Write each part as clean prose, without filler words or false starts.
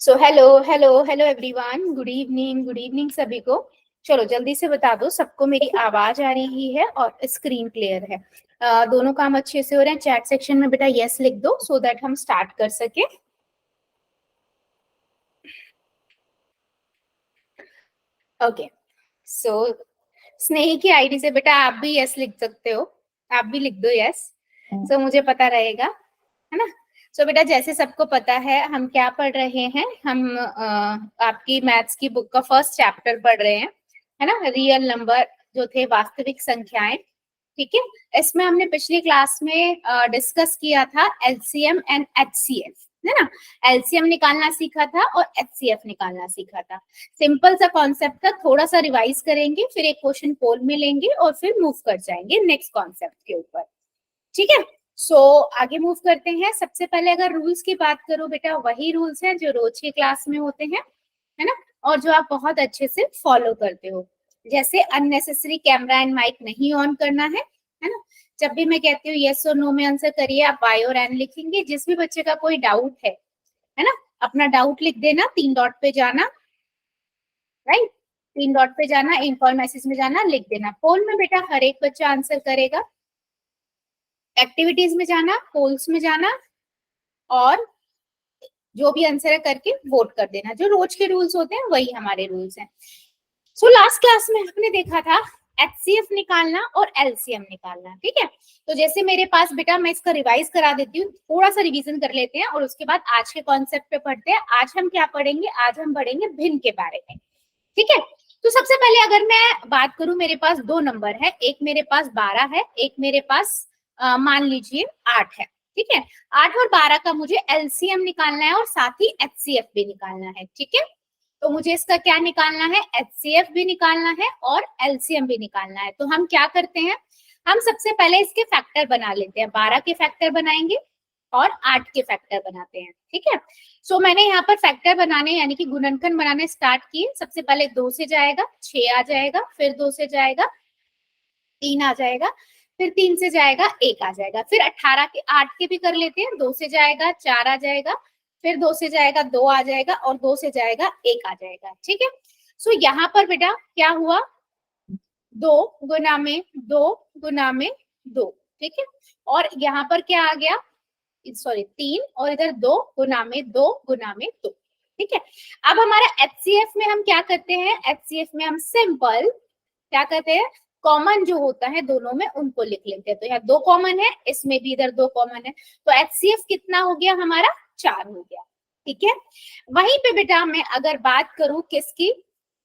So hello hello hello everyone, good evening सभी को। चलो जल्दी से बता दो, सबको मेरी आवाज आ रही है और स्क्रीन क्लियर है? दोनों काम अच्छे से हो रहे हैं? चैट सेक्शन में बेटा यस लिख दो सो दैट हम स्टार्ट कर सके। ओके, सो स्नेही की आईडी से बेटा आप भी यस लिख सकते हो, आप भी लिख दो यस, सो मुझे पता रहेगा, है ना। सो बेटा जैसे सबको पता है हम क्या पढ़ रहे हैं, हम आपकी मैथ्स की बुक का फर्स्ट चैप्टर पढ़ रहे हैं, है ना, रियल नंबर जो थे वास्तविक संख्याएं। ठीक है, इसमें हमने पिछली क्लास में डिस्कस किया था एलसीएम एंड एचसीएफ, है ना। एलसीएम निकालना सीखा था और एचसीएफ निकालना सीखा था। सिंपल सा कॉन्सेप्ट था, थोड़ा सा रिवाइज करेंगे, फिर एक क्वेश्चन पोल में लेंगे और फिर मूव कर जाएंगे नेक्स्ट कॉन्सेप्ट के ऊपर। ठीक है, सो आगे मूव करते हैं। सबसे पहले अगर रूल्स की बात करो बेटा, वही रूल्स हैं जो रोज की क्लास में होते हैं, है ना, और जो आप बहुत अच्छे से फॉलो करते हो। जैसे अननेसेसरी कैमरा एंड माइक नहीं ऑन करना है ना। जब भी मैं कहती हूँ यस और नो में आंसर करिए, आप वाई और एन लिखेंगे। जिस भी बच्चे का कोई डाउट है ना, अपना डाउट लिख देना, 3 डॉट पे जाना, राइट, 3 डॉट पे जाना, इन्फॉर मैसेज में जाना, लिख देना। पोल में बेटा हर एक बच्चा आंसर करेगा, एक्टिविटीज में जाना, पोल्स में जाना, और जो भी आंसर है करके वोट कर देना। जो रोज के रूल्स होते हैं वही हमारे रूल्स हैं। सो लास्ट क्लास में हमने देखा था एचसीएफ निकालना और एलसीएम निकालना। ठीक है, तो जैसे मेरे पास बेटा, मैं इसका रिवाइज करा देती हूँ, थोड़ा सा रिवीजन कर लेते हैं और उसके बाद आज के कॉन्सेप्ट पे पढ़ते हैं। आज हम क्या पढ़ेंगे? आज हम पढ़ेंगे भिन्न के बारे में। ठीक है, तो सबसे पहले अगर मैं बात करूं, मेरे पास दो नंबर है, एक मेरे पास 12 है, एक मेरे पास मान लीजिए 8 है। ठीक है, 8 और 12 का मुझे एलसीएम निकालना है और साथ ही एचसीएफ भी निकालना है। ठीक है, तो मुझे इसका क्या निकालना है? एचसीएफ भी निकालना है और एलसीएम भी निकालना है। तो हम क्या करते हैं, हम सबसे पहले इसके फैक्टर बना लेते हैं। 12 के फैक्टर बनाएंगे और 8 के फैक्टर बनाते हैं। ठीक है, सो मैंने यहाँ पर फैक्टर बनाने यानी कि गुणनखंड बनाने स्टार्ट किए। सबसे पहले 2 से जाएगा 6 आ जाएगा, फिर 2 से जाएगा 3 आ जाएगा, फिर 3 से जाएगा 1 आ जाएगा, फिर 18 के 8 के भी कर लेते हैं। 2 से जाएगा 4 आ जाएगा, फिर 2 से जाएगा 2 आ जाएगा और 2 से जाएगा 1 आ जाएगा। ठीक है, सो यहाँ पर बेटा क्या हुआ? 2 गुना में 2 गुना में 2। ठीक है, और यहाँ पर क्या आ गया? सॉरी 3, और इधर 2 गुना में 2 गुना में 2। ठीक है, अब हमारा एचसीएफ में हम क्या करते हैं? एचसीएफ में हम सिंपल क्या करते हैं, कॉमन जो होता है दोनों में उनको लिख लेते हैं। तो यहाँ 2 कॉमन है, इसमें भी इधर 2 कॉमन है, तो एचसीएफ कितना हो गया हमारा? 4 हो गया। ठीक है, वहीं पे बेटा मैं अगर बात करूं किसकी?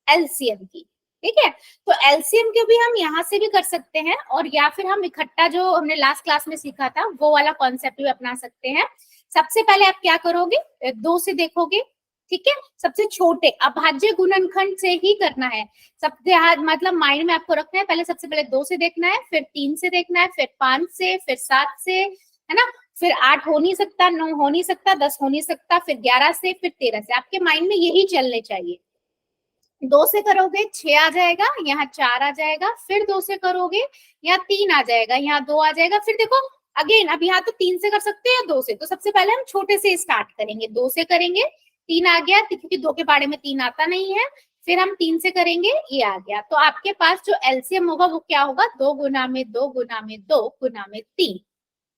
एलसीएम की। ठीक है, तो एलसीएम के भी हम यहाँ से भी कर सकते हैं, और या फिर हम इकट्ठा जो हमने लास्ट क्लास में सीखा था वो वाला कॉन्सेप्ट भी अपना सकते हैं। सबसे पहले आप क्या करोगे? 2 से देखोगे। ठीक है, सबसे छोटे अभाज्य गुणनखंड से ही करना है। सबसे मतलब माइंड में आपको रखना है, पहले सबसे पहले 2 से देखना है, फिर 3 से देखना है, फिर 5 से, फिर 7 से, है ना, फिर 8 हो नहीं सकता, 9 हो नहीं सकता, 10 हो नहीं सकता, फिर 11 से, फिर 13 से। आपके माइंड में यही चलने चाहिए। 2 से करोगे 6 आ जाएगा, यहाँ 4 आ जाएगा, फिर 2 से करोगे यहाँ 3 आ जाएगा, यहाँ 2 आ जाएगा, फिर देखो अगेन, अब यहाँ तो 3 से कर सकते हैं या 2 से। तो सबसे पहले हम छोटे से स्टार्ट करेंगे, 2 से करेंगे, 3 आ गया, क्योंकि 2 के बारे में 3 आता नहीं है, फिर हम 3 से करेंगे, ये आ गया। तो आपके पास जो एलसीएम होगा वो क्या होगा? 2 गुना में 2 गुना में 2 गुना में 3।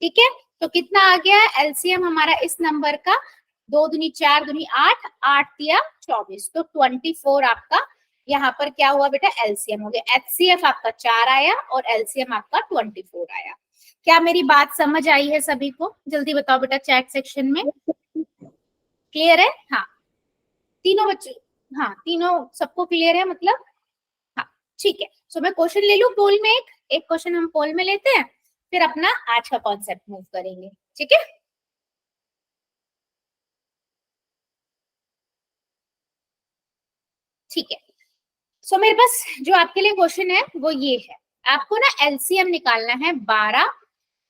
ठीक है, तो कितना आ गया एलसीएम हमारा इस नंबर का? 2 दूनी 4 दूनी 8, 8 दिया 24, तो 24 आपका यहाँ पर क्या हुआ बेटा? एलसीएम हो गया। एचसीएफ आपका 4 आया और एलसीएम आपका 24 आया। क्या मेरी बात समझ आई है सभी को? जल्दी बताओ बेटा चैट सेक्शन में, क्लियर है? हाँ, तीनों बच्चे, हाँ तीनों सबको क्लियर है मतलब? हाँ, ठीक है, सो मैं क्वेश्चन ले लूं पोल में, एक एक क्वेश्चन हम पोल में लेते हैं, फिर अपना आज का कॉन्सेप्ट मूव करेंगे। ठीक है, ठीक है, सो मेरे पास जो आपके लिए क्वेश्चन है वो ये है। आपको ना एलसीएम निकालना है 12,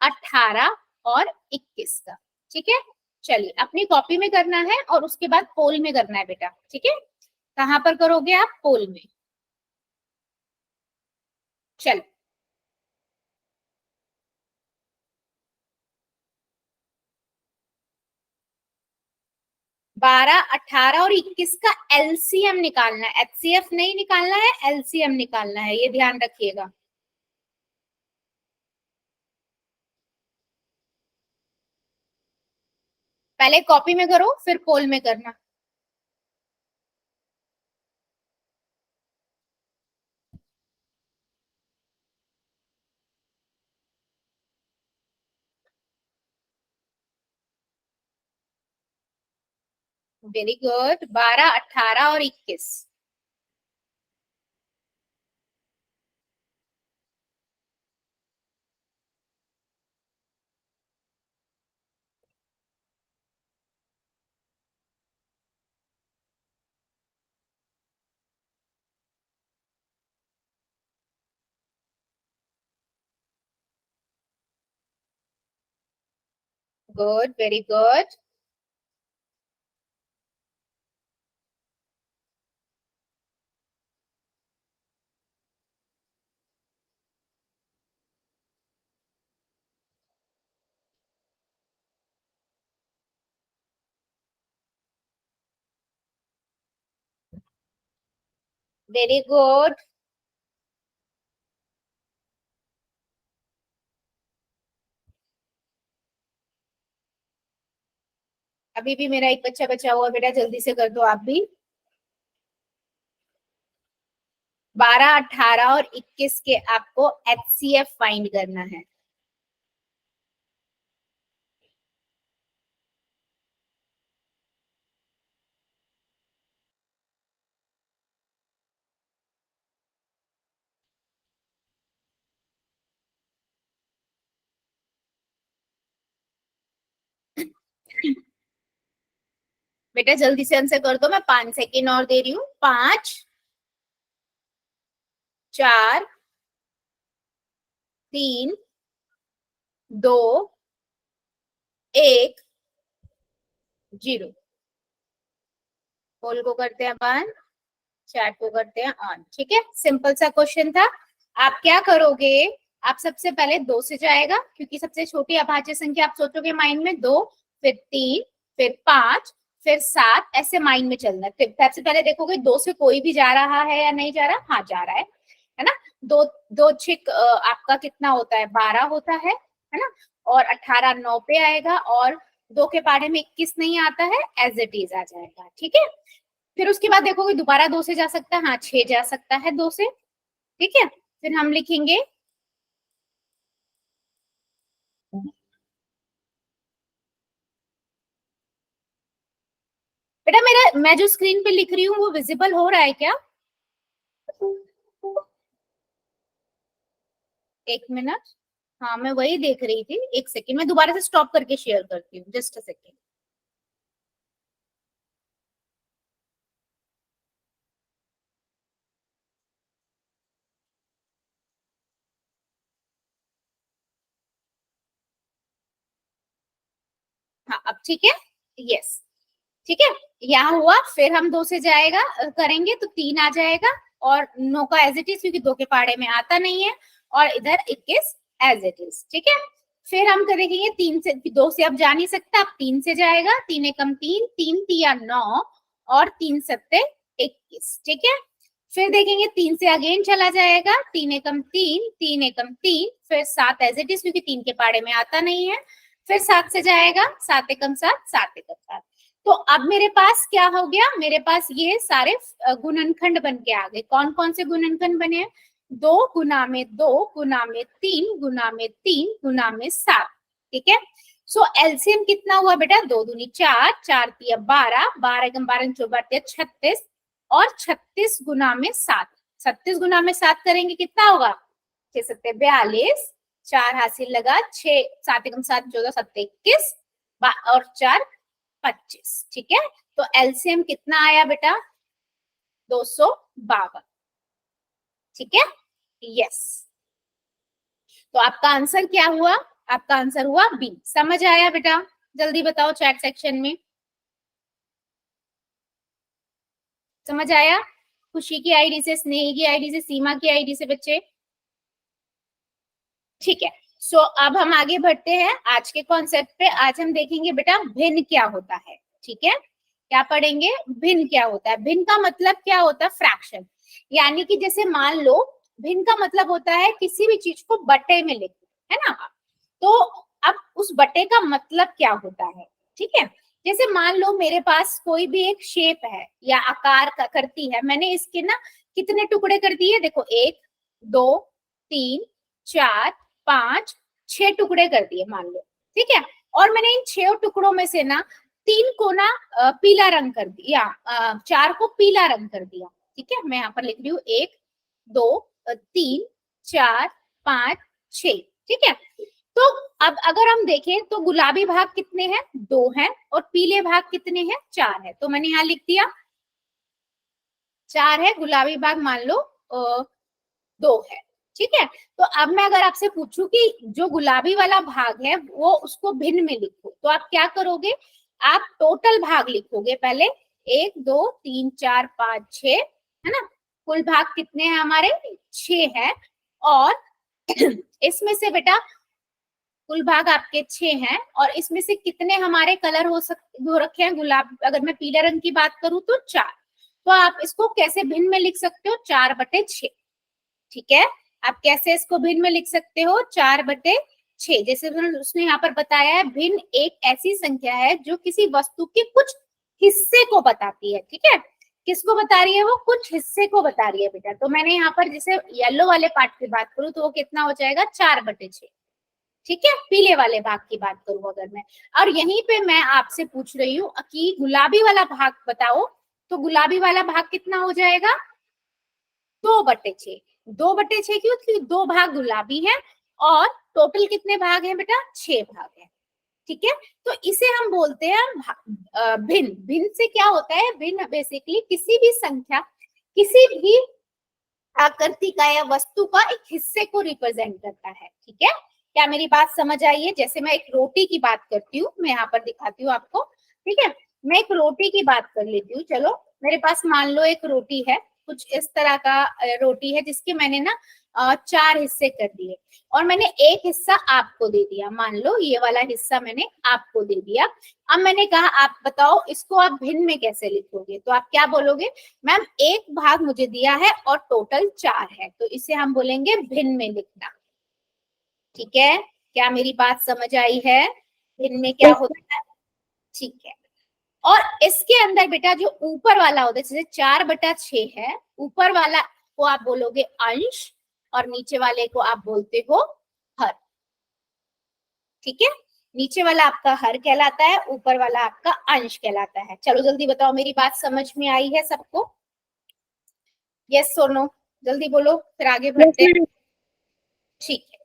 18 और 21 का। ठीक है, चलिए अपनी कॉपी में करना है और उसके बाद पोल में करना है बेटा। ठीक है, कहां पर करोगे आप? पोल में। चलो 12, 18 और 21 का एलसीएम निकालना है, एचसीएफ नहीं निकालना है, एलसीएम निकालना है, ये ध्यान रखिएगा। पहले कॉपी में करो फिर पोल में करना। Very good. 12, 18 और 21। Good, very good. Very good. अभी भी मेरा एक बच्चा बचा हुआ, बेटा जल्दी से कर दो आप भी। 12, 18 और 21 के आपको एचसीएफ फाइंड करना है। बेटा जल्दी से आंसर कर दो, मैं 5 सेकेंड और दे रही हूँ। 5, 4, 3, 2, 1, 0। पोल को करते हैं बंद, चैट को करते हैं ऑन। ठीक है, सिंपल सा क्वेश्चन था। आप क्या करोगे, आप सबसे पहले 2 से जाएगा, क्योंकि सबसे छोटी अभाज्य संख्या आप सोचोगे माइंड में 2, फिर 3, फिर 5, फिर 7, ऐसे माइंड में चलना है। सबसे पहले देखोगे 2 से कोई भी जा रहा है या नहीं जा रहा। हाँ जा रहा है ना। दो दो छिक आपका कितना होता है, 12 होता है ना। और 18 9 पे आएगा, और 2 के पहाड़े में 21 नहीं आता है, एज इट इज आ जाएगा। ठीक है, फिर उसके बाद देखोगे दोबारा 2 से जा सकता है, हाँ 6 जा सकता है 2 से। ठीक है, फिर हम लिखेंगे बेटा, मेरा मैं जो स्क्रीन पे लिख रही हूँ वो विजिबल हो रहा है क्या? एक मिनट, हाँ मैं वही देख रही थी। एक सेकेंड, मैं दोबारा से स्टॉप करके शेयर करती हूँ, जस्ट अ सेकेंड। हाँ अब ठीक है, यस ठीक है। यहाँ हुआ, फिर हम 2 से जाएगा करेंगे तो 3 आ जाएगा, और 9 का एज इट इज, क्योंकि 2 के पहाड़े में आता नहीं है, और इधर 21 एज इट इज। ठीक है, फिर हम करेंगे 3 से, 2 से अब जा नहीं सकता, अब 3 से जाएगा। 3 एकम 3, 3 तिया 9, और 3 सत्ते 21। ठीक है, फिर देखेंगे 3 से अगेन चला जाएगा। 3 एकम 3, 3 एकम 3, फिर 7 एज इट इज, क्योंकि 3 के पहाड़े में आता नहीं है। फिर 7 से जाएगा, 7 एकम 7, 7 एकम 7। तो अब मेरे पास क्या हो गया, मेरे पास ये सारे गुणनखंड बन के आ गए। कौन कौन से गुणनखंड बने हैं? 2 गुना में 2 गुना में 3 गुना में 3 गुना में 7। ठीक है, सो एलसीएम कितना हुआ बेटा? 2 दूनी 4, 4 तिया 12, 12 एकम 12 चौबा 36, और 36 गुना में 7। 36 गुना में 7 करेंगे कितना होगा? 6 सत्ते 42, 4 हासिल लगा, 6 7 एकम 7 14 7 21, और 4 25। ठीक है, तो एलसीएम कितना आया बेटा? 252। ठीक है, यस। तो आपका आंसर क्या हुआ? आपका आंसर हुआ बी। समझ आया बेटा? जल्दी बताओ चैट सेक्शन में, समझ आया? खुशी की आईडी से, स्नेही की आईडी से, सीमा की आईडी से बच्चे। ठीक है, सो अब हम आगे बढ़ते हैं आज के कॉन्सेप्ट पे। आज हम देखेंगे बेटा भिन्न क्या होता है। ठीक है, क्या पढ़ेंगे, भिन्न क्या होता है। भिन्न का मतलब क्या होता है, फ्रैक्शन। यानी कि जैसे मान लो भिन्न का मतलब होता है किसी भी चीज को बटे में लिखना, है ना। तो अब उस बटे का मतलब क्या होता है, ठीक है। जैसे मान लो मेरे पास कोई भी एक शेप है या आकार का करती है, मैंने इसके ना कितने टुकड़े कर दिए, देखो 1 2 3 4 5 6 टुकड़े कर दिए मान लो, ठीक है। और मैंने इन 6 टुकड़ों में से ना 3 को ना पीला रंग कर दिया, 4 को पीला रंग कर दिया, ठीक है। मैं यहाँ पर लिख रही हूँ 1 2 3 4 5 6, ठीक है। तो अब अगर हम देखें तो गुलाबी भाग कितने हैं, 2 हैं, और पीले भाग कितने हैं, 4 है। तो मैंने यहाँ लिख दिया 4 है, गुलाबी भाग मान लो 2 है, ठीक है। तो अब मैं अगर आपसे पूछूं कि जो गुलाबी वाला भाग है वो उसको भिन्न में लिखो, तो आप क्या करोगे, आप टोटल भाग लिखोगे पहले, 1 2 3 4 5 6, है ना। कुल भाग कितने हैं हमारे, 6 है। और इसमें से बेटा कुल भाग आपके 6 हैं, और इसमें से कितने हमारे कलर हो रखे हैं, गुलाब, अगर मैं पीले रंग की बात करूं तो 4। तो आप इसको कैसे भिन्न में लिख सकते हो, 4/6, ठीक है। आप कैसे इसको भिन्न में लिख सकते हो, 4/6। जैसे उसने यहाँ पर बताया है, भिन्न एक ऐसी संख्या है जो किसी वस्तु के कुछ हिस्से को बताती है, ठीक है। किसको बता रही है, वो कुछ हिस्से को बता रही है बेटा। तो मैंने यहाँ पर जैसे येलो वाले पार्ट की बात करूं तो वो कितना हो जाएगा, 4/6, ठीक है। पीले वाले भाग की बात करूं अगर मैं, और यहीं पे मैं आपसे पूछ रही हूँ कि गुलाबी वाला भाग बताओ, तो गुलाबी वाला भाग कितना हो जाएगा, 2/6। 2/6 क्यों, क्योंकि 2 भाग गुलाबी है, और टोटल कितने भाग हैं बेटा, 6 भाग है, ठीक है। तो इसे हम बोलते हैं भिन्न। भिन्न से क्या होता है, भिन्न बेसिकली किसी भी संख्या, किसी भी आकृति का या वस्तु का एक हिस्से को रिप्रेजेंट करता है, ठीक है। क्या मेरी बात समझ आई है। जैसे मैं एक रोटी की बात करती हूँ, मैं यहाँ पर दिखाती हूँ आपको, ठीक है। मैं एक रोटी की बात कर लेती हूँ, चलो। मेरे पास मान लो एक रोटी है, कुछ इस तरह का रोटी है, जिसके मैंने ना 4 हिस्से कर दिए, और मैंने एक हिस्सा आपको दे दिया, मान लो ये वाला हिस्सा मैंने आपको दे दिया। अब मैंने कहा आप बताओ इसको आप भिन्न में कैसे लिखोगे, तो आप क्या बोलोगे, मैम एक भाग मुझे दिया है और टोटल 4 है, तो इसे हम बोलेंगे भिन्न में लिखना, ठीक है। क्या मेरी बात समझ आई है, भिन्न में क्या होता है, ठीक है। और इसके अंदर बेटा जो ऊपर वाला होता है, जैसे 4/6 है, ऊपर वाला को आप बोलोगे अंश, और नीचे वाले को आप बोलते हो हर, ठीक है। नीचे वाला आपका हर कहलाता है, ऊपर वाला आपका अंश कहलाता है। चलो जल्दी बताओ, मेरी बात समझ में आई है सबको, यस और नो, जल्दी बोलो फिर आगे बढ़ते हैं, ठीक है।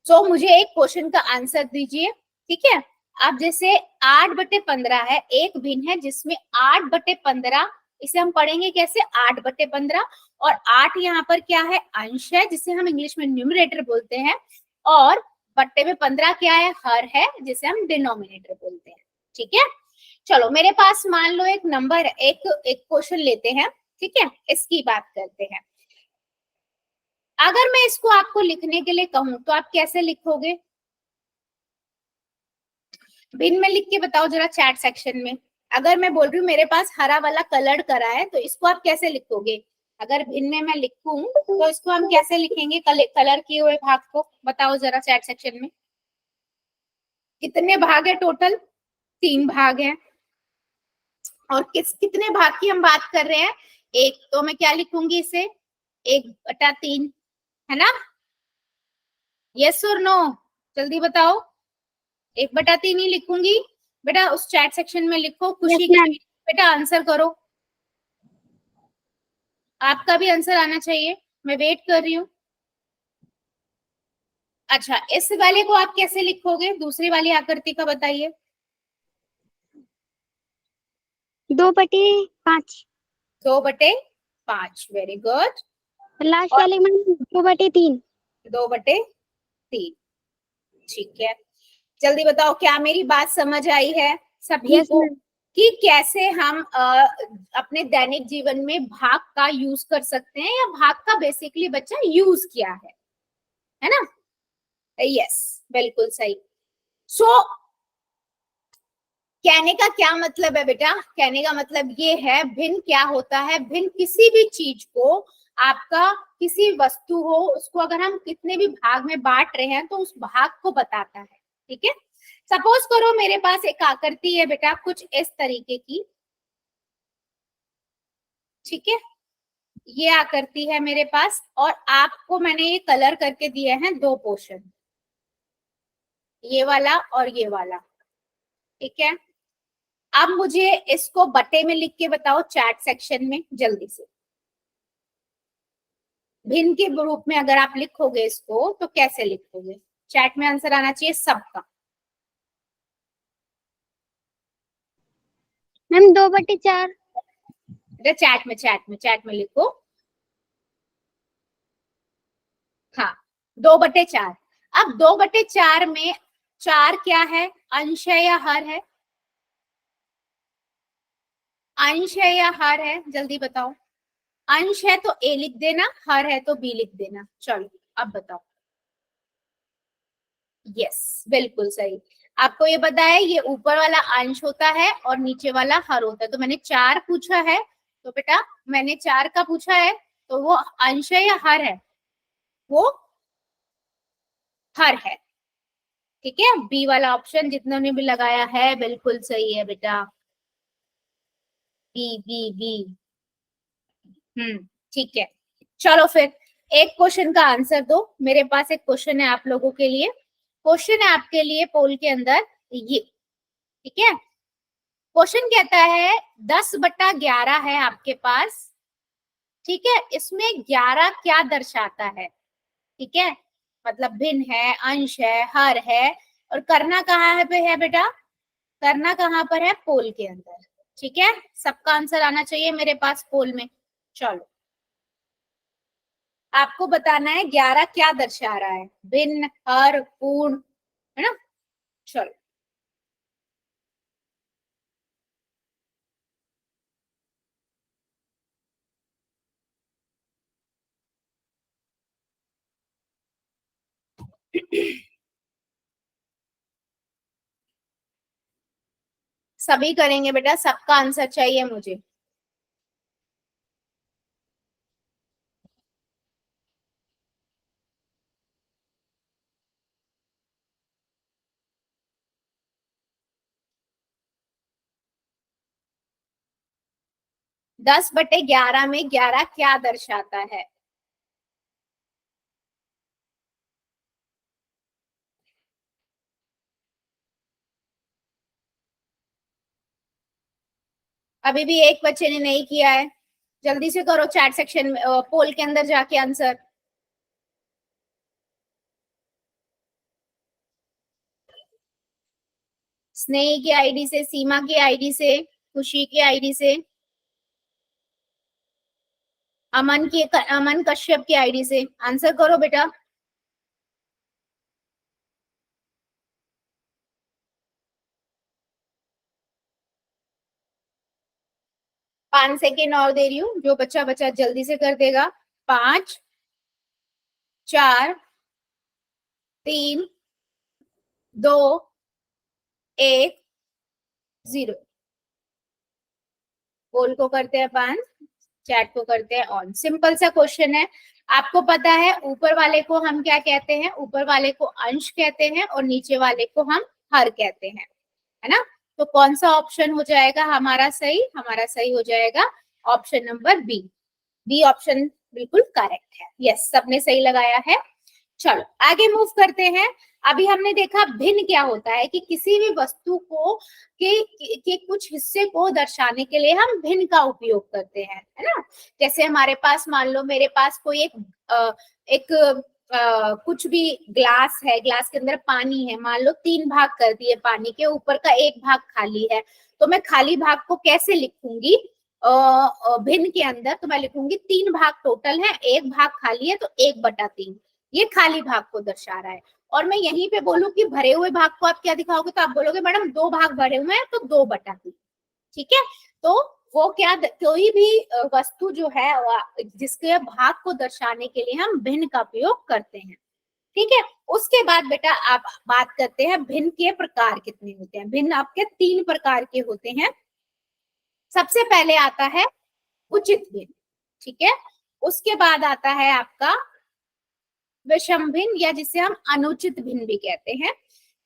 तो मुझे एक क्वेश्चन का आंसर दीजिए, ठीक है। अब जैसे 8/15 है, एक भिन्न है जिसमें 8/15, इसे हम पढ़ेंगे कैसे, 8/15, और 8 यहाँ पर क्या है, अंश है, जिसे हम इंग्लिश में न्यूमरेटर बोलते हैं, और बट्टे में 15 क्या है, हर है, जिसे हम डिनोमिनेटर बोलते हैं, ठीक है। चलो मेरे पास मान लो एक नंबर, एक क्वेश्चन लेते हैं, ठीक है, इसकी बात करते हैं। अगर मैं इसको आपको लिखने के लिए कहूं तो आप कैसे लिखोगे, भिन्न में लिख के बताओ जरा चैट सेक्शन में। अगर मैं बोल रही हूँ मेरे पास हरा वाला कलर करा है, तो इसको आप कैसे लिखोगे, अगर भिन्न में मैं लिखूं तो इसको हम कैसे लिखेंगे, कलर किए हुए भाग को, बताओ जरा चैट सेक्शन में। कितने भाग है टोटल, 3 भाग हैं, और कितने भाग की हम बात कर रहे हैं, एक, तो मैं क्या लिखूंगी इसे, 1/3, है ना, यस और नो, जल्दी बताओ। 1/3 ही लिखूंगी बेटा, उस चैट सेक्शन में लिखो, खुशी की बेटा आंसर करो, आपका भी आंसर आना चाहिए, मैं वेट कर रही हूँ। अच्छा, इस वाले को आप कैसे लिखोगे, दूसरी वाली आकृति का बताइए। 2/5। 2/5, वेरी गुड। लास्ट वाले में 2/3। 2/3, ठीक है। जल्दी बताओ, क्या मेरी बात समझ आई है सभी यस को, मैम। कि कैसे हम अपने दैनिक जीवन में भाग का यूज कर सकते हैं, या भाग का बेसिकली बच्चा यूज किया है ना, यस बिल्कुल सही। सो कहने का क्या मतलब है बेटा, कहने का मतलब ये है भिन्न क्या होता है, भिन्न किसी भी चीज को, आपका किसी वस्तु हो उसको अगर हम कितने भी भाग में बांट रहे हैं तो उस भाग को बताता है। ठीक है, सपोज करो मेरे पास एक आकृति है बेटा कुछ इस तरीके की, ठीक है, ये आकृति है मेरे पास और आपको मैंने ये कलर करके दिए हैं दो पोर्शन, ये वाला और ये वाला, ठीक है। अब मुझे इसको बटे में लिख के बताओ चैट सेक्शन में जल्दी से, भिन्न के रूप में अगर आप लिखोगे इसको तो कैसे लिखोगे, चैट में आंसर आना चाहिए सबका। मैम 2/4। चैट में लिखो, हाँ 2/4। अब 2/4 में 4 क्या है, अंश है या हर है, अंश है या हर है, जल्दी बताओ। अंश है तो ए लिख देना, हर है तो बी लिख देना। चलो अब बताओ। यस बिल्कुल सही, आपको ये पता है ये ऊपर वाला अंश होता है और नीचे वाला हर होता है। तो मैंने 4 पूछा है, तो बेटा मैंने 4 का पूछा है तो वो अंश है या हर है, वो हर है। ठीक है, बी वाला ऑप्शन जितनों ने भी लगाया है बिल्कुल सही है बेटा, बी बी बी। ठीक है, चलो फिर एक क्वेश्चन का आंसर दो, मेरे पास एक क्वेश्चन है आप लोगों के लिए, क्वेश्चन है आपके लिए पोल के अंदर ये, ठीक है। क्वेश्चन कहता है 10/11 है आपके पास, ठीक है, इसमें 11 क्या दर्शाता है, ठीक है, मतलब भिन्न है, अंश है, हर है, और करना कहाँ है पे है बेटा, करना कहाँ पर है, पोल के अंदर। ठीक है, सबका आंसर आना चाहिए मेरे पास पोल में। चलो आपको बताना है 11 क्या दर्शा रहा है, भिन्न, हर, पूर्ण, है ना। चलो सभी करेंगे बेटा, सबका आंसर चाहिए मुझे। दस बटे ग्यारह में 11 क्या दर्शाता है, अभी भी एक बच्चे ने नहीं किया है, जल्दी से करो चैट सेक्शन में, पोल के अंदर जाके आंसर। स्नेही की आईडी से, सीमा की आईडी से, खुशी की आईडी से, अमन कश्यप की आईडी से आंसर करो बेटा। 5 सेकेंड और दे रही हूँ, जो बच्चा बच्चा जल्दी से कर देगा। 5 4 3 2 1 0। पोल को करते हैं बंद, चैट को करते हैं ऑन। सिंपल सा क्वेश्चन है, आपको पता है ऊपर वाले को हम क्या कहते हैं, ऊपर वाले को अंश कहते हैं और नीचे वाले को हम हर कहते हैं, है ना। तो कौन सा ऑप्शन हो जाएगा हमारा सही, हमारा सही हो जाएगा option number B, B option बिल्कुल करेक्ट है। यस सबने सही लगाया है। चलो आगे मूव करते हैं। अभी हमने देखा भिन्न क्या होता है कि किसी भी वस्तु को के कुछ हिस्से को दर्शाने के लिए हम भिन्न का उपयोग करते हैं, है ना। जैसे हमारे पास मान लो मेरे पास कोई एक कुछ भी ग्लास है, ग्लास के अंदर पानी है, मान लो 3 भाग कर दिए पानी के, ऊपर का एक भाग खाली है, तो मैं खाली भाग को कैसे लिखूंगी, भिन्न के अंदर तो मैं लिखूंगी 3 भाग टोटल है, एक भाग खाली है तो 1/3, ये खाली भाग को दर्शा रहा है। और मैं यहीं पे बोलूं कि भरे हुए भाग को आप क्या दिखाओगे, तो आप बोलोगे मैडम 2 भाग भरे हुए हैं तो 2/3। ठीक है, तो वो क्या, कोई भी वस्तु जो है जिसके भाग को दर्शाने के लिए हम भिन्न का प्रयोग करते हैं। ठीक है। उसके बाद बेटा आप बात करते हैं भिन्न के प्रकार कितने होते हैं। भिन्न आपके 3 प्रकार के होते हैं। सबसे पहले आता है उचित भिन्न, ठीक है। उसके बाद आता है आपका विषम भिन्न या जिसे हम अनुचित भिन्न भी कहते हैं।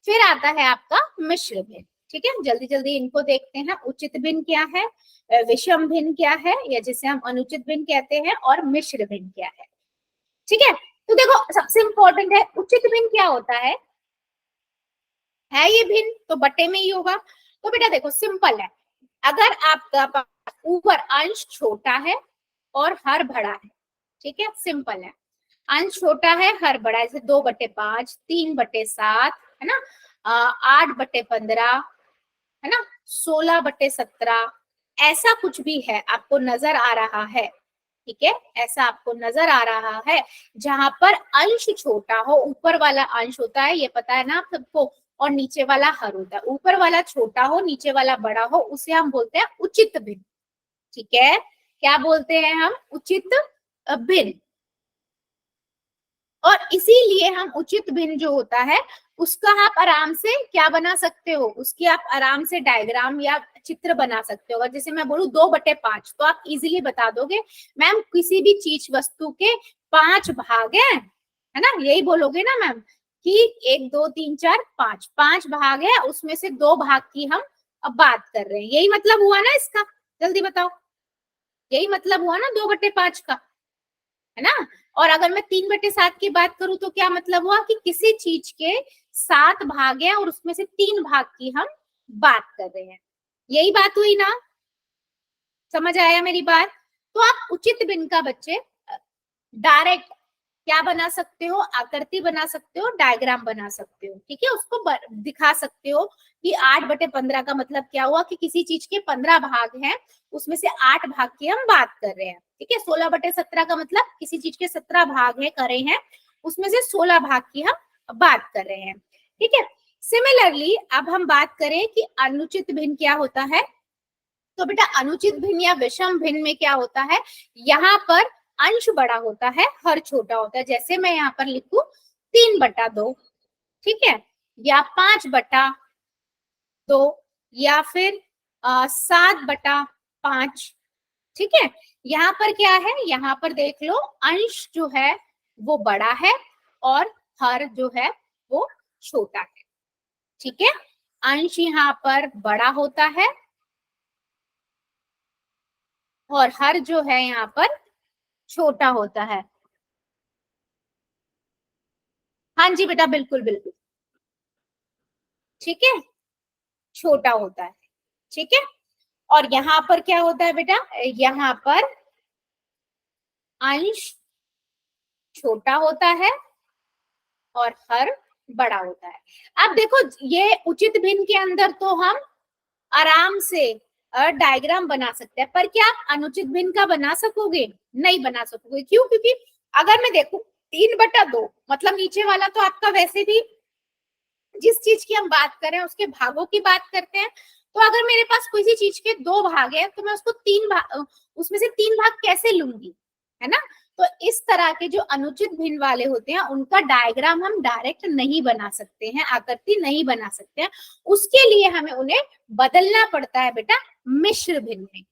फिर आता है आपका मिश्र भिन्न, ठीक है। जल्दी जल्दी इनको देखते हैं। उचित भिन्न क्या है, विषम भिन्न क्या है या जिसे हम अनुचित भिन्न कहते हैं, और मिश्र भिन्न क्या है, ठीक है। तो देखो सबसे इंपॉर्टेंट है उचित भिन्न क्या होता है ये भिन्न तो बटे में ही होगा। तो बेटा देखो सिंपल है, अगर आपका पास ऊपर अंश छोटा है और हर बड़ा है, ठीक है, सिंपल है। अंश छोटा है हर बड़ा है, जैसे 2/5, 3/7, है ना, 8/15, है ना, 16/17, ऐसा कुछ भी है आपको नजर आ रहा है, ठीक है, ऐसा आपको नजर आ रहा है जहां पर अंश छोटा हो, ऊपर वाला अंश होता है ये पता है ना आप सबको, और नीचे वाला हर होता है। ऊपर वाला छोटा हो नीचे वाला बड़ा हो उसे हम बोलते हैं उचित भिन्न, ठीक है। क्या बोलते हैं हम, उचित भिन्न। और इसीलिए हम उचित भिन्न जो होता है उसका आप आराम से क्या बना सकते हो, उसकी आप आराम से डायग्राम या चित्र बना सकते हो। अगर जैसे मैं बोलूं 2/5 तो आप इजीली बता दोगे मैम किसी भी चीज वस्तु के 5 भाग हैं, है ना, यही बोलोगे ना मैम कि 1 2 3 4 5 5 भाग है, उसमें से 2 भाग की हम अब बात कर रहे हैं। यही मतलब हुआ ना इसका, जल्दी बताओ, यही मतलब हुआ ना 2/5 का, है ना। और अगर मैं 3/7 की बात करूं तो क्या मतलब हुआ कि किसी चीज के 7 भाग हैं और उसमें से 3 भाग की हम बात कर रहे हैं। यही बात हुई ना, समझ आया मेरी बात। तो आप उचित भिन्न का बच्चे डायरेक्ट क्या बना सकते हो, आकृति बना सकते हो, डायग्राम बना सकते हो, ठीक है। उसको दिखा सकते हो कि 8/15 का मतलब क्या हुआ कि किसी चीज के 15 भाग हैं, उसमें से 8 भाग की हम बात कर रहे हैं, ठीक है। 16/17 का मतलब किसी चीज के 17 भाग है करे हैं, उसमें से 16 भाग की हम बात कर रहे हैं, ठीक है। सिमिलरली अब हम बात करें कि अनुचित भिन्न क्या होता है। तो बेटा अनुचित भिन्न या विषम भिन्न में क्या होता है, यहाँ पर अंश बड़ा होता है हर छोटा होता है। जैसे मैं यहाँ पर लिखूं 3/2, ठीक है, या 5/2, या फिर 7/5, ठीक है। यहाँ पर क्या है, यहाँ पर देख लो अंश जो है वो बड़ा है और हर जो है वो छोटा है, ठीक है। अंश यहाँ पर बड़ा होता है और हर जो है यहाँ पर छोटा होता है। हाँ जी बेटा बिल्कुल बिल्कुल, ठीक है, छोटा होता है, ठीक है। और यहाँ पर क्या होता है बेटा, यहाँ पर अंश छोटा होता है और हर बड़ा होता है। अब देखो ये उचित भिन्न के अंदर तो हम आराम से डायग्राम बना सकते हैं, पर क्या आप अनुचित भिन्न का बना सकोगे, नहीं बना सकोगे। क्यों, क्योंकि अगर मैं देखूं 3/2 मतलब नीचे वाला तो आपका वैसे भी जिस चीज की हम बात कर रहे हैं उसके भागों की बात करते हैं। तो अगर मेरे पास किसी चीज के 2 भाग है तो मैं उसको 3 भाग, उसमें से 3 भाग कैसे लूंगी, है ना। तो इस तरह के जो अनुचित भिन्न वाले होते हैं उनका डायग्राम हम डायरेक्ट नहीं बना सकते हैं, आकृति नहीं बना सकते हैं। उसके लिए हमें उन्हें बदलना पड़ता है बेटा मिश्र भिन्न में,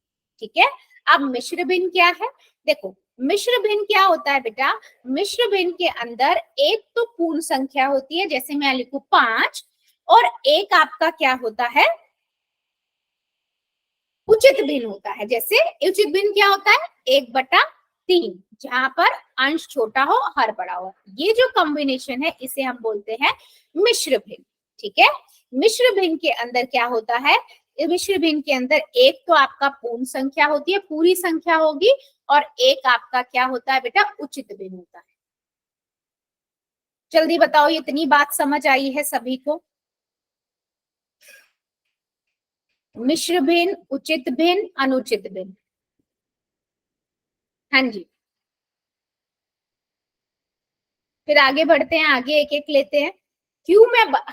ठीक है। अब मिश्र भिन्न क्या है, देखो मिश्र भिन्न क्या होता है बेटा, मिश्र भिन्न के अंदर एक तो पूर्ण संख्या होती है, जैसे मैं लिखूं 5, और एक आपका क्या होता है उचित भिन्न होता है। जैसे उचित भिन्न क्या होता है 1/3, जहां पर अंश छोटा हो हर बड़ा हो। ये जो कॉम्बिनेशन है इसे हम बोलते हैं मिश्र भिन्न, ठीक है। मिश्र भिन्न के अंदर क्या होता है, मिश्र भिन्न के अंदर एक तो आपका पूर्ण संख्या होती है, पूरी संख्या होगी, और एक आपका क्या होता है बेटा उचित भिन्न होता है। जल्दी बताओ ये इतनी बात समझ आई है सभी को। मिश्र भिन्न, उचित भिन्न, अनुचित भिन्न, हाँ जी। फिर आगे बढ़ते हैं, आगे एक एक लेते हैं। क्यों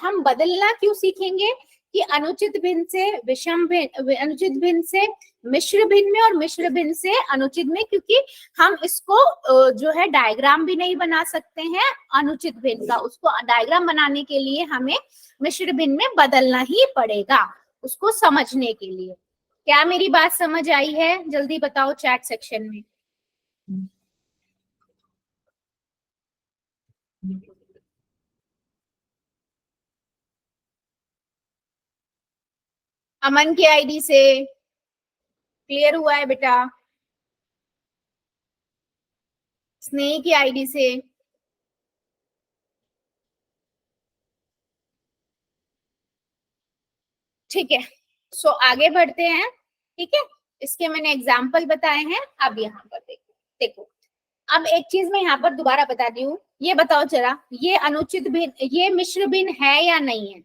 हम बदलना क्यों सीखेंगे कि अनुचित भिन्न से विषम भिन्न, अनुचित भिन्न से मिश्र भिन्न में, और मिश्र भिन्न से अनुचित में, क्योंकि हम इसको जो है डायग्राम भी नहीं बना सकते हैं अनुचित भिन्न का। उसको डायग्राम बनाने के लिए हमें मिश्र भिन्न में बदलना ही पड़ेगा उसको समझने के लिए। क्या मेरी बात समझ आई है? जल्दी बताओ चैट सेक्शन में। अमन की आईडी से क्लियर हुआ है बेटा? स्नेह की आईडी से? ठीक है, सो आगे बढ़ते हैं। ठीक है, इसके मैंने एग्जाम्पल बताए हैं। अब यहाँ पर देखो, देखो अब एक चीज मैं यहाँ पर दोबारा बता दी हूँ। ये बताओ जरा, ये अनुचित भिन्न, ये मिश्र भिन्न है या नहीं है?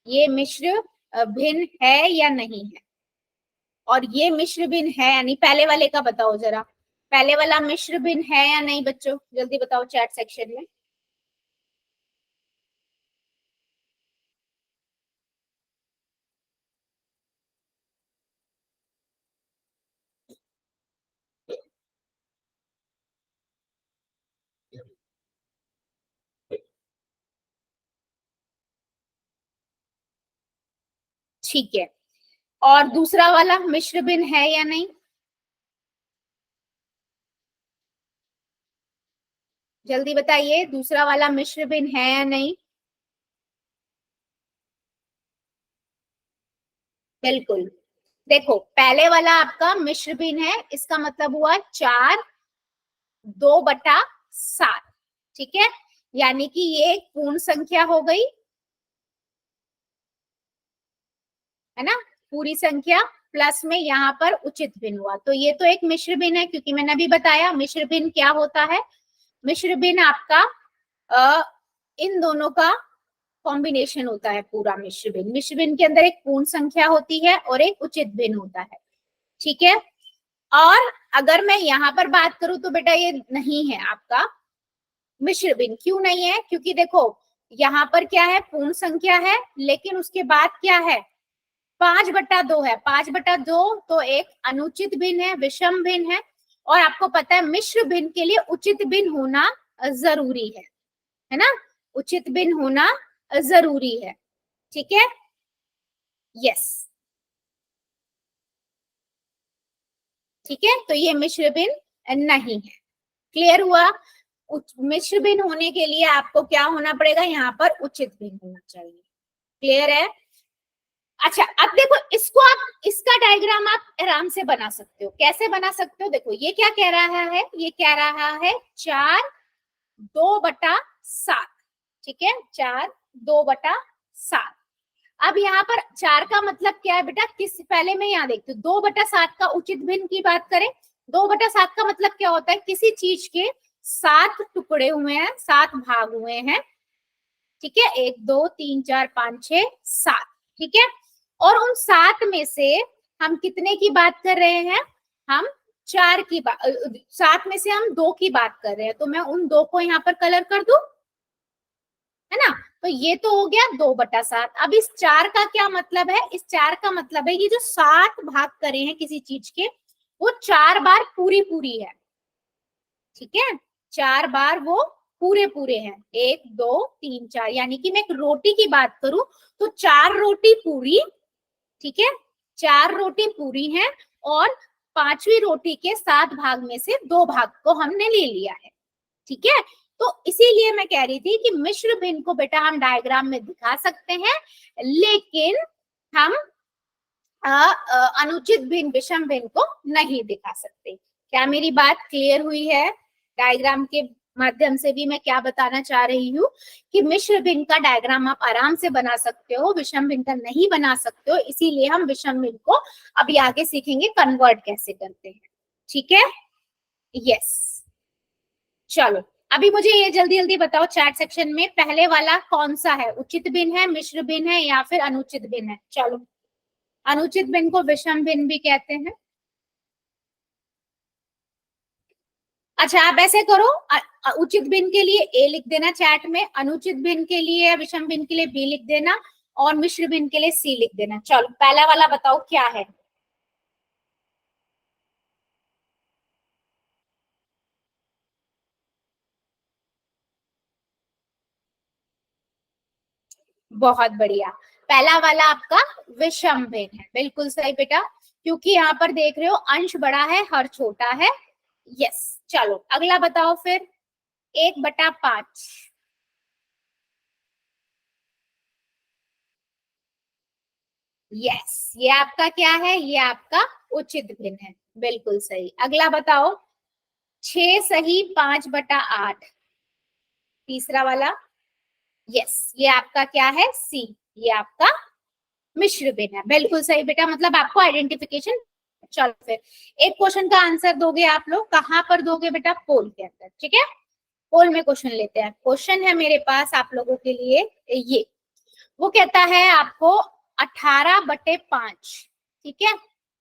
ये मिश्र भिन्न है या नहीं है? और ये मिश्र भिन्न है यानी पहले वाले का बताओ जरा, पहले वाला मिश्र भिन्न है या नहीं बच्चों? जल्दी बताओ चैट सेक्शन में। ठीक है, और दूसरा वाला मिश्र भिन्न है या नहीं? जल्दी बताइए, दूसरा वाला मिश्र भिन्न है या नहीं? बिल्कुल, देखो पहले वाला आपका मिश्र भिन्न है, इसका मतलब हुआ 4/2/7। ठीक है, यानी कि ये एक पूर्ण संख्या हो गई, है ना, पूरी संख्या प्लस में यहाँ पर उचित भिन्न हुआ, तो ये तो एक मिश्र भिन्न है। क्योंकि मैंने अभी बताया मिश्र भिन्न क्या होता है। मिश्र भिन्न आपका इन दोनों का कॉम्बिनेशन होता है पूरा मिश्र भिन्न। मिश्र भिन्न के अंदर एक पूर्ण संख्या होती है और एक उचित भिन्न होता है। ठीक है, और अगर मैं यहाँ पर बात करूं तो बेटा ये नहीं है आपका मिश्र भिन्न। क्यों नहीं है? क्योंकि देखो यहाँ पर क्या है, पूर्ण संख्या है, लेकिन उसके बाद क्या है, 5/2 है। 5/2 तो एक अनुचित भिन्न है, विषम भिन्न है। और आपको पता है मिश्र भिन्न के लिए उचित भिन्न होना जरूरी है ना, उचित भिन्न होना जरूरी है। ठीक है, यस, ठीक है, तो ये मिश्र भिन्न नहीं है। क्लियर हुआ? मिश्र भिन्न होने के लिए आपको क्या होना पड़ेगा, यहाँ पर उचित भिन्न होना चाहिए। क्लियर है? अच्छा, अब देखो इसको, आप इसका डायग्राम आप आराम से बना सकते हो। कैसे बना सकते हो? देखो ये क्या कह रहा है, ये कह रहा है 4/2/7। ठीक है, 4/2/7। अब यहाँ पर 4 का मतलब क्या है बेटा, किस, पहले मैं यहाँ देखती हूँ 2/7 का उचित भिन्न की बात करें। 2/7 का मतलब क्या होता है, किसी चीज के 7 टुकड़े हुए हैं, 7 भाग हुए हैं। ठीक है, 1 2 3 4 5 6 7। ठीक है, और उन 7 में से हम कितने की बात कर रहे हैं, हम 4 की बात, 7 में से हम 2 की बात कर रहे हैं। तो मैं उन 2 को यहाँ पर कलर कर दूं, है ना, तो ये तो हो गया 2/7। अब इस 4 का क्या मतलब है, इस 4 का मतलब है ये जो 7 भाग करे हैं किसी चीज के, वो 4 बार पूरी पूरी है। ठीक है, 4 बार वो पूरे पूरे हैं, 1 2 3 4। यानी कि मैं एक रोटी की बात करूं तो 4 रोटी पूरी। ठीक है, 4 रोटी पूरी हैं, और 5वीं रोटी के 7 भाग में से 2 भाग को हमने ले लिया है। ठीक है, तो इसीलिए मैं कह रही थी कि मिश्र भिन्न को बेटा हम डायग्राम में दिखा सकते हैं, लेकिन हम अनुचित भिन्न, विषम भिन्न को नहीं दिखा सकते। क्या मेरी बात क्लियर हुई है? डायग्राम के माध्यम से भी मैं क्या बताना चाह रही हूँ कि मिश्र भिन्न का डायग्राम आप आराम से बना सकते हो, विषम भिन्न का नहीं बना सकते हो। इसीलिए हम विषम भिन्न को अभी आगे सीखेंगे कन्वर्ट कैसे करते हैं। ठीक है, यस, चलो अभी मुझे ये जल्दी जल्दी बताओ चैट सेक्शन में, पहले वाला कौन सा है, उचित भिन्न है, मिश्र भिन्न है, या फिर अनुचित भिन्न है? चलो, अनुचित भिन्न को विषम भिन्न भी कहते हैं। अच्छा आप ऐसे करो, उचित भिन्न के लिए ए लिख देना चैट में, अनुचित भिन्न के लिए, विषम भिन्न के लिए बी लिख देना, और मिश्र भिन्न के लिए सी लिख देना। चलो पहला वाला बताओ क्या है। बहुत बढ़िया, पहला वाला आपका विषम भिन्न है, बिल्कुल सही बेटा, क्योंकि यहाँ पर देख रहे हो अंश बड़ा है हर छोटा है। यस, चलो अगला बताओ फिर, 1/5। यस, ये आपका क्या है, ये आपका उचित भिन्न है, बिल्कुल सही। अगला बताओ, 6 सही 5/8, तीसरा वाला। यस, ये आपका क्या है, सी, ये आपका मिश्र भिन्न है, बिल्कुल सही बेटा, मतलब आपको आइडेंटिफिकेशन। चलो फिर एक क्वेश्चन का आंसर दोगे आप लोग, कहाँ पर दोगे बेटा, पोल के अंदर, ठीक है। पोल में क्वेश्चन लेते हैं, क्वेश्चन है मेरे पास आप लोगों के लिए ये, वो कहता है आपको 18/5, ठीक है,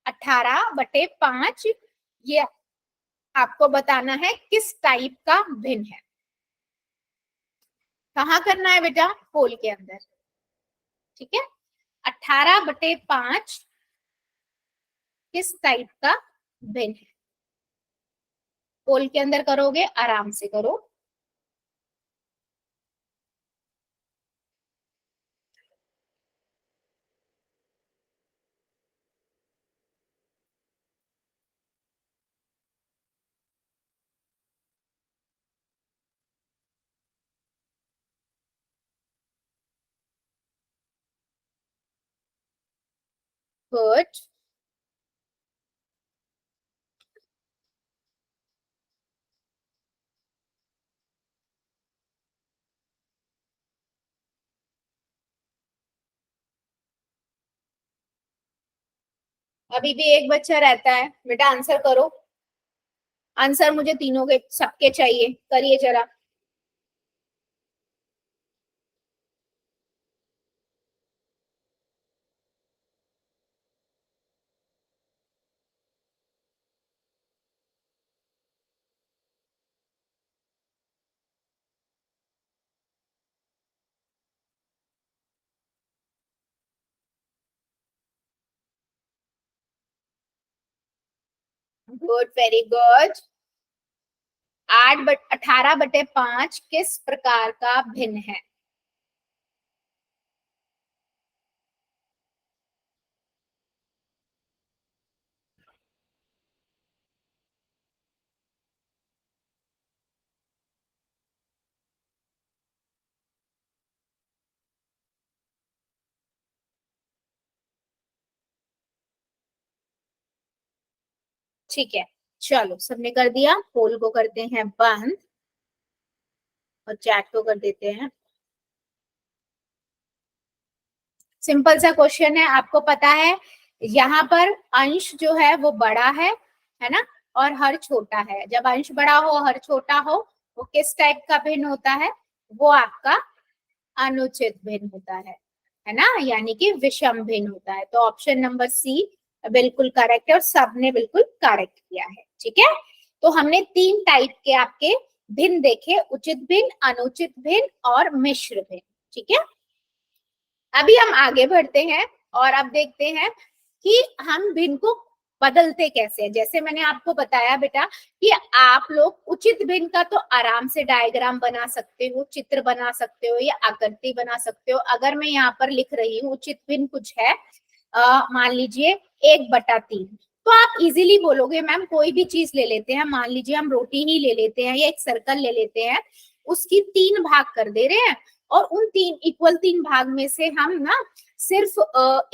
18/5, ये आपको बताना है किस टाइप का भिन्न है। कहाँ करना है बेटा, पोल के अंदर, ठीक है। 18/5 किस टाइप का भिन्न है, पोल के अंदर करोगे, आराम से करो। गुड, अभी भी एक बच्चा रहता है बेटा, आंसर करो, आंसर मुझे तीनों के सबके चाहिए, करिए जरा। Good, very good. 18/5 किस प्रकार का भिन्न है। ठीक है, चलो सबने कर दिया, पोल को करते हैं बंद और चैट को कर देते हैं। सिंपल सा क्वेश्चन है, आपको पता है यहाँ पर अंश जो है वो बड़ा है ना, और हर छोटा है। जब अंश बड़ा हो हर छोटा हो, वो किस टाइप का भिन्न होता है, वो आपका अनुचित भिन्न होता है ना, यानी कि विषम भिन्न होता है। तो ऑप्शन नंबर सी बिल्कुल करेक्ट है, और सबने बिल्कुल करेक्ट किया है, ठीक है। तो हमने 3 टाइप के आपके भिन्न देखे, उचित भिन्न, अनुचित भिन्न और मिश्र भिन्न, ठीक है। अभी हम आगे बढ़ते हैं और अब देखते हैं कि हम भिन्न को बदलते कैसे हैं। जैसे मैंने आपको बताया बेटा कि आप लोग उचित भिन्न का तो आराम से डायग्राम बना सकते हो, चित्र बना सकते हो या आकृति बना सकते हो। अगर मैं यहाँ पर लिख रही हूँ उचित भिन्न कुछ है, मान लीजिए 1/3, तो आप इजीली बोलोगे मैम कोई भी चीज ले लेते हैं, मान लीजिए हम रोटी ही ले लेते हैं या एक सर्कल ले लेते हैं, उसकी 3 भाग कर दे रहे हैं, और उन 3 भाग में से हम ना सिर्फ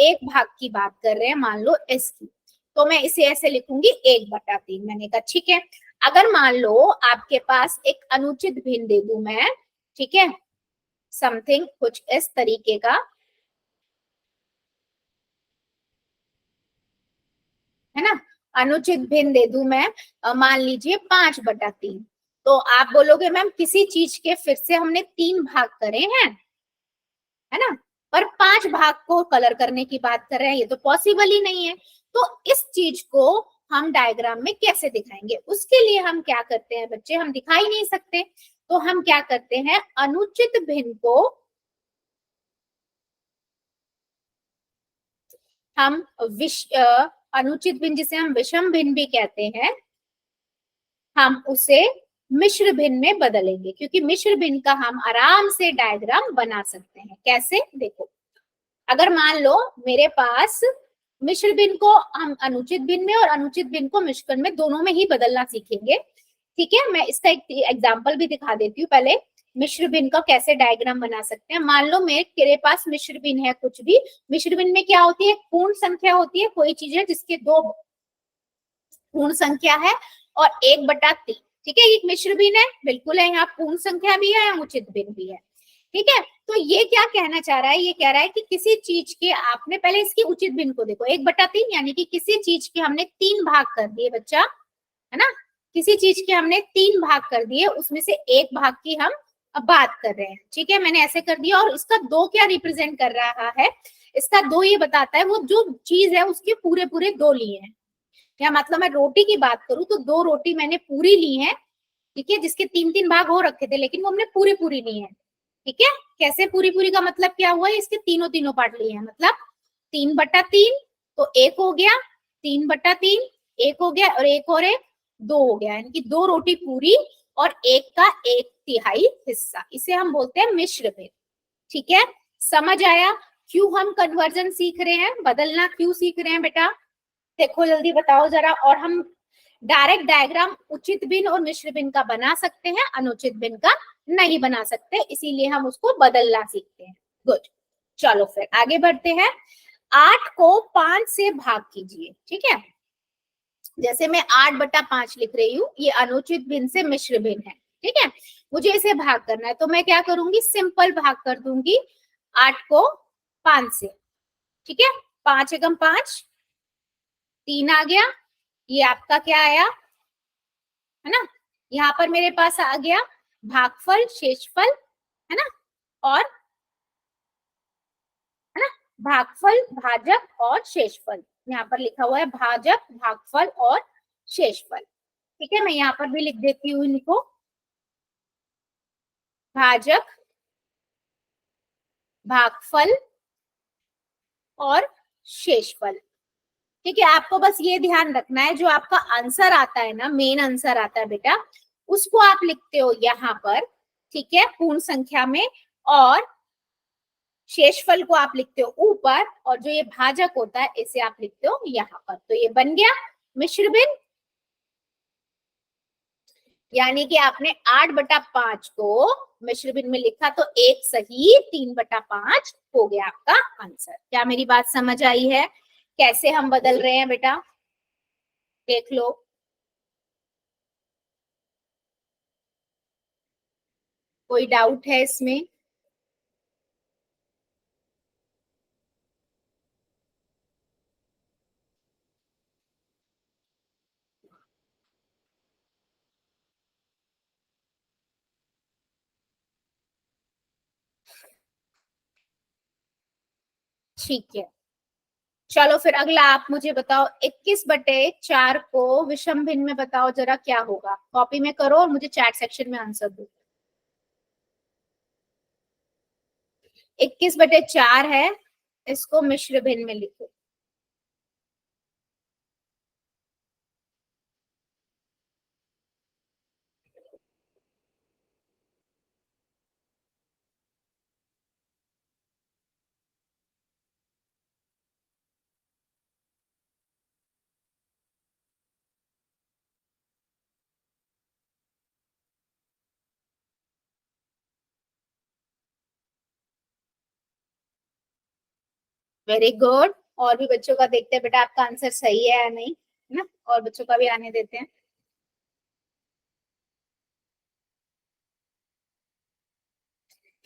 एक भाग की बात कर रहे हैं, मान लो इसकी, तो मैं इसे ऐसे लिखूंगी 1/3। मैंने कहा ठीक है। अगर मान लो आपके पास एक अनुचित भिन्न दे दूं मैं, ठीक है, समथिंग कुछ इस तरीके का, है ना, अनुचित भिन्न दे दूं मैं, मान लीजिए 5/3, तो आप बोलोगे मैम किसी चीज के फिर से हमने 3 भाग करे हैं, है ना, पर 5 भाग को कलर करने की बात कर रहे हैं, ये तो पॉसिबल ही नहीं है। तो इस चीज को हम डायग्राम में कैसे दिखाएंगे। उसके लिए हम क्या करते हैं बच्चे, हम दिखा ही नहीं सकते, तो हम क्या करते हैं, अनुचित भिन्न को हम अनुचित भिन्न, जिसे हम विषम भिन्न भी कहते हैं, हम उसे मिश्र भिन्न में बदलेंगे, क्योंकि मिश्र भिन्न का हम आराम से डायग्राम बना सकते हैं। कैसे, देखो, अगर मान लो मेरे पास मिश्र भिन्न को हम अनुचित भिन्न में और अनुचित भिन्न को मिश्र भिन्न में, दोनों में ही बदलना सीखेंगे। ठीक है, मैं इसका एक एग्जाम्पल भी दिखा देती हूँ। पहले मिश्र भिन्न का कैसे डायग्राम बना सकते हैं। मान लो मेरे पास मिश्र भिन्न है, कुछ भी मिश्र भिन्न में क्या होती है, पूर्ण संख्या होती है, कोई चीज है जिसके दो पूर्ण संख्या है और 1/3। ठीक है, एक मिश्र भिन्न है, बिल्कुल है, यहाँ पूर्ण संख्या भी है, उचित भिन्न भी है। ठीक है, तो ये क्या कहना चाह रहा है, ये कह रहा है कि किसी चीज के आपने, पहले इसकी उचित भिन्न को देखो, 1/3, यानी कि किसी चीज के हमने 3 भाग कर दिए बच्चा, है ना, किसी चीज के हमने 3 भाग कर दिए, उसमें से 1 भाग की हम अब बात कर रहे हैं। ठीक है, मैंने ऐसे कर दिया, और इसका 2 क्या रिप्रेजेंट कर रहा है, इसका 2 ये बताता है वो जो चीज है उसके पूरे पूरे 2 लिए हैं। या मतलब मैं रोटी की बात करूं तो 2 रोटी मैंने पूरी ली है, ठीक है, जिसके 3-3 भाग हो रखे थे, लेकिन वो हमने पूरी पूरी ली है। ठीक है, कैसे पूरी पूरी का मतलब क्या हुआ, इसके तीनों तीनों पार्ट लिए हैं, मतलब 3/3, तो 1 हो गया, 3/3 1 हो गया, और 1 और 1 2 हो गया, यानी कि 2 रोटी पूरी और 1 का 1/3 हिस्सा, इसे हम बोलते हैं मिश्र भिन्न। ठीक है, समझ आया क्यों हम कन्वर्जन सीख रहे हैं, बदलना क्यों सीख रहे हैं बेटा, देखो जल्दी बताओ जरा। और हम डायरेक्ट डायग्राम उचित भिन्न और मिश्र भिन्न का बना सकते हैं, अनुचित भिन्न का नहीं बना सकते, इसीलिए हम उसको बदलना सीखते हैं। गुड, चलो फिर आगे बढ़ते हैं। 8 को 5 से भाग कीजिए। ठीक है, जैसे मैं 8/5 लिख रही हूँ, ये अनुचित भिन्न से मिश्र भिन्न है। ठीक है, मुझे इसे भाग करना है, तो मैं क्या करूंगी, सिंपल भाग कर दूंगी 8 को 5 से। ठीक है, 5 एकम 5, 3 आ गया, ये आपका क्या आया, है ना, यहाँ पर मेरे पास आ गया भागफल शेषफल, है ना, और है ना, भागफल भाजक और शेषफल, यहाँ पर लिखा हुआ है भाजक भागफल और शेषफल। ठीक है, मैं यहाँ पर भी लिख देती हूँ इनको, भाजक भागफल और शेषफल। ठीक है, आपको बस ये ध्यान रखना है, जो आपका आंसर आता है ना, मेन आंसर आता है बेटा, उसको आप लिखते हो यहाँ पर, ठीक है, पूर्ण संख्या में, और शेषफल को आप लिखते हो ऊपर, और जो ये भाजक होता है इसे आप लिखते हो यहाँ पर। तो ये बन गया मिश्र भिन्न, यानी कि आपने 8/5 को मिश्र भिन्न में लिखा, तो एक सही 3/5 हो गया आपका आंसर। क्या मेरी बात समझ आई है, कैसे हम बदल रहे हैं बेटा, देख लो। कोई डाउट है इसमें? ठीक है, चलो फिर अगला आप मुझे बताओ, 21/4 को विषम भिन्न में बताओ जरा क्या होगा, कॉपी में करो और मुझे चैट सेक्शन में आंसर दो। 21/4 है, इसको मिश्र भिन्न में लिखो। वेरी गुड, और भी बच्चों का देखते हैं बेटा आपका आंसर सही है या नहीं, है ना, और बच्चों का भी आने देते हैं।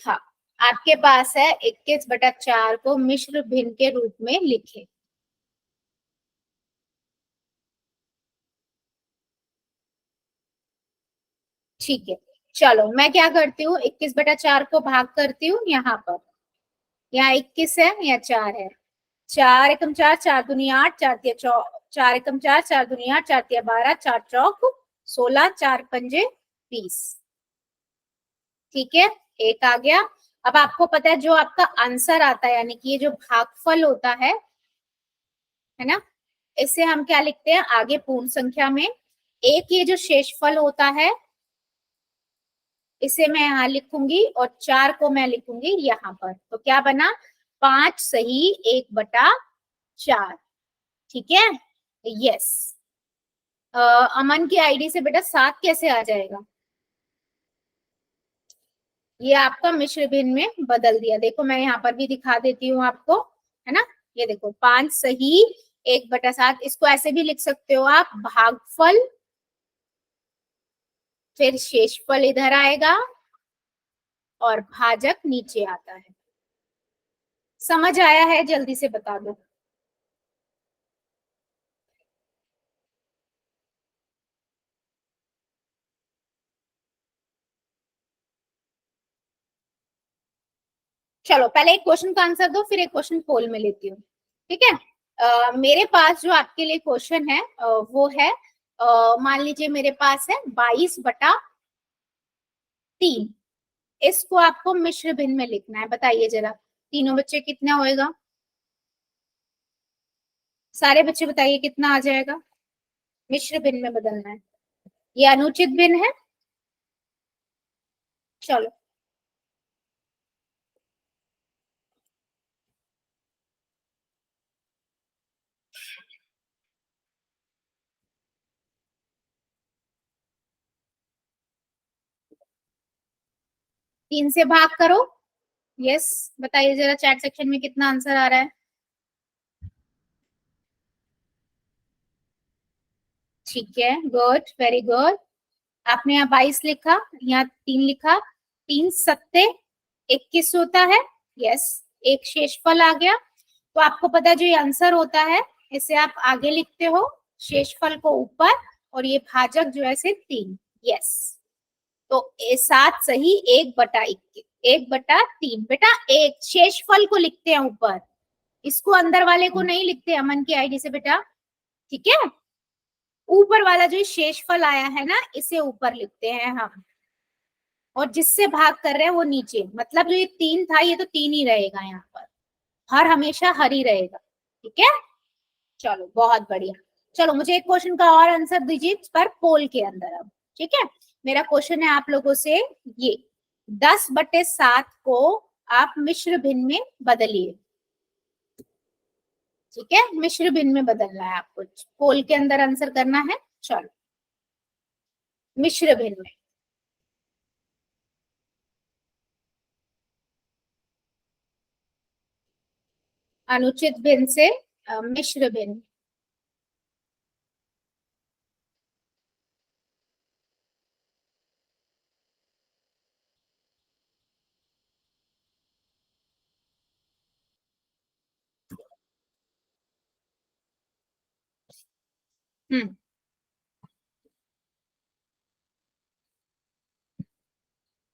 हाँ, आपके पास है 21/4 को मिश्र भिन्न के रूप में लिखे। ठीक है, चलो मैं क्या करती हूँ, 21/4 को भाग करती हूँ यहाँ पर, यहाँ 21 है या 4 है, 4 एकम 4, 4 दूनी 8, 4 तिया 4 एकम 4, 4 दूनी 8, 4 तिया 12, 4 चौक 16, 4 पंजे 20। ठीक है, एक आ गया। अब आपको पता है जो आपका आंसर आता है, यानी कि ये जो भागफल होता है ना, इसे हम क्या लिखते हैं आगे पूर्ण संख्या में। एक ये जो शेषफल होता है इसे मैं यहाँ लिखूंगी और 4 को मैं लिखूंगी यहाँ पर। तो क्या बना, 5 सही 1/4। ठीक है, यस। अमन की आईडी से बेटा 7 कैसे आ जाएगा? ये आपका मिश्र भिन्न में बदल दिया। देखो मैं यहाँ पर भी दिखा देती हूँ आपको, है ना। ये देखो 5 सही 1/7। इसको ऐसे भी लिख सकते हो आप, भागफल फिर शेषफल इधर आएगा और भाजक नीचे आता है। समझ आया है? जल्दी से बता दो। चलो पहले एक क्वेश्चन का आंसर दो, फिर एक क्वेश्चन पोल में लेती हूँ। ठीक है, मेरे पास जो आपके लिए क्वेश्चन है वो है, मान लीजिए मेरे पास है 22/3। इसको आपको मिश्र भिन्न में लिखना है। बताइए जरा, तीनों बच्चे कितना होएगा? सारे बच्चे बताइए कितना आ जाएगा? मिश्र भिन्न में बदलना है, ये अनुचित भिन्न है। चलो तीन से भाग करो। यस, बताइए जरा चैट सेक्शन में कितना आंसर आ रहा है। ठीक है, गुड, वेरी गुड। आपने यहाँ 22 लिखा, यहाँ 3 लिखा। 3 सत्ते 21 होता है। यस, एक शेषफल आ गया। तो आपको पता है जो ये आंसर होता है इसे आप आगे लिखते हो, शेषफल को ऊपर, और ये भाजक जो है से 3। यस, तो 7 सही 1/21, 1/3। बेटा एक शेषफल को लिखते हैं ऊपर, इसको अंदर वाले को नहीं लिखते अमन की आईडी से बेटा। ठीक है, ऊपर वाला जो शेषफल आया है ना इसे ऊपर लिखते हैं हम, और जिससे भाग कर रहे हैं वो नीचे। मतलब जो ये 3 था ये तो 3 ही रहेगा यहाँ पर, हर हमेशा हर ही रहेगा। ठीक है, चलो बहुत बढ़िया। चलो मुझे एक क्वेश्चन का और आंसर दीजिए पर पोल के अंदर अब। ठीक है, मेरा क्वेश्चन है आप लोगों से, ये 10/7 को आप मिश्र भिन्न में बदलिए। ठीक है, मिश्र भिन्न में बदलना है आपको, पोल के अंदर आंसर करना है। चलो मिश्र भिन्न में, अनुचित भिन्न से मिश्र भिन्न। हम्म,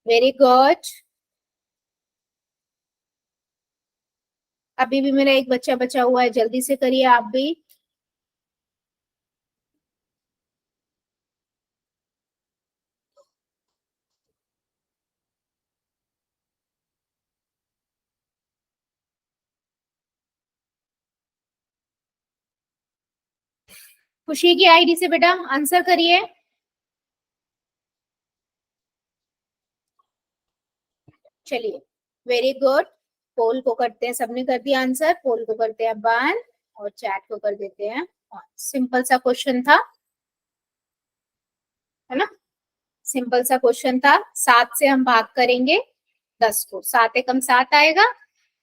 वेरी गुड। अभी भी मेरा एक बच्चा बचा हुआ है, जल्दी से करिए आप भी। खुशी की आईडी से बेटा आंसर करिए। चलिए, वेरी गुड। पोल को करते हैं, सबने कर दिया आंसर, पोल को करते हैं बंद और चैट को कर देते हैं ऑन। सिंपल सा क्वेश्चन था, है ना। सिंपल सा क्वेश्चन था। 7 से हम भाग करेंगे 10 को, 7 एकम 7 आएगा,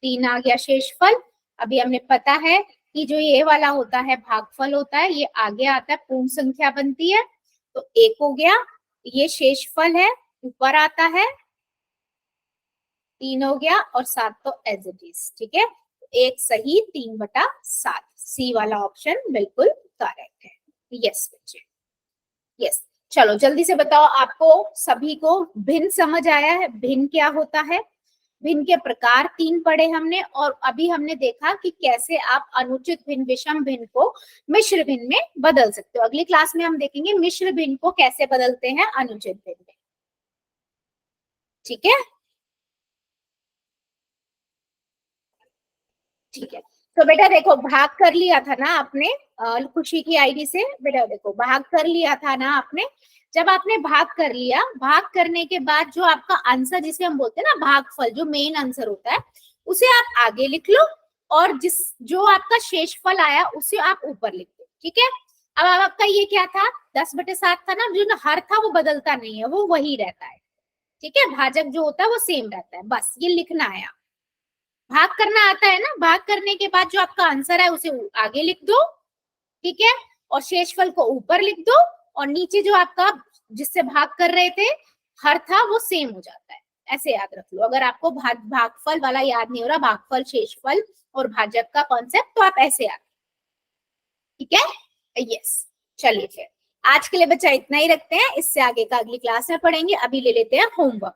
3 आ गया शेषफल। अभी हमने पता है कि जो ये वाला होता है भागफल होता है, ये आगे आता है पूर्ण संख्या बनती है। तो 1 हो गया, ये शेषफल है ऊपर आता है, 3 हो गया, और 7 तो एज इट इज। ठीक है, एक सही 3/7, सी वाला ऑप्शन बिल्कुल करेक्ट है। यस बच्चे, यस। चलो जल्दी से बताओ, आपको सभी को भिन्न समझ आया है? भिन्न क्या होता है? भिन्न के प्रकार 3 पढ़े हमने, और अभी हमने देखा कि कैसे आप अनुचित भिन्न, विषम भिन्न को मिश्र भिन्न में बदल सकते हो। अगली क्लास में हम देखेंगे मिश्र भिन्न को कैसे बदलते हैं अनुचित भिन्न में। ठीक है, ठीक है। तो बेटा देखो, भाग कर लिया था ना आपने खुशी की आईडी से, बेटा देखो भाग कर लिया था ना आपने। जब आपने भाग कर लिया, भाग करने के बाद जो आपका आंसर, जिसे हम बोलते हैं ना भागफल, जो मेन आंसर होता है, उसे आप आगे लिख लो, और जो आपका शेषफल आया उसे आप ऊपर लिख दो। ठीक है, अब आपका ये क्या था, 10/7 था ना, जो हर था वो बदलता नहीं है, वो वही रहता है। ठीक है, भाजक जो होता है वो सेम रहता है, बस ये लिखना है। भाग करना आता है ना, भाग करने के बाद जो आपका आंसर है उसे आगे लिख दो। ठीक है, और शेषफल को ऊपर लिख दो, और नीचे जो आपका जिससे भाग कर रहे थे हर था वो सेम हो जाता है। ऐसे याद रख लो, अगर आपको भागफल वाला याद नहीं हो रहा, भागफल, शेषफल और भाजक का कॉन्सेप्ट, तो आप ऐसे याद। ठीक है, यस। चलिए फिर आज के लिए बच्चा इतना ही रखते हैं, इससे आगे का अगली क्लास में पढ़ेंगे। अभी ले लेते हैं होमवर्क।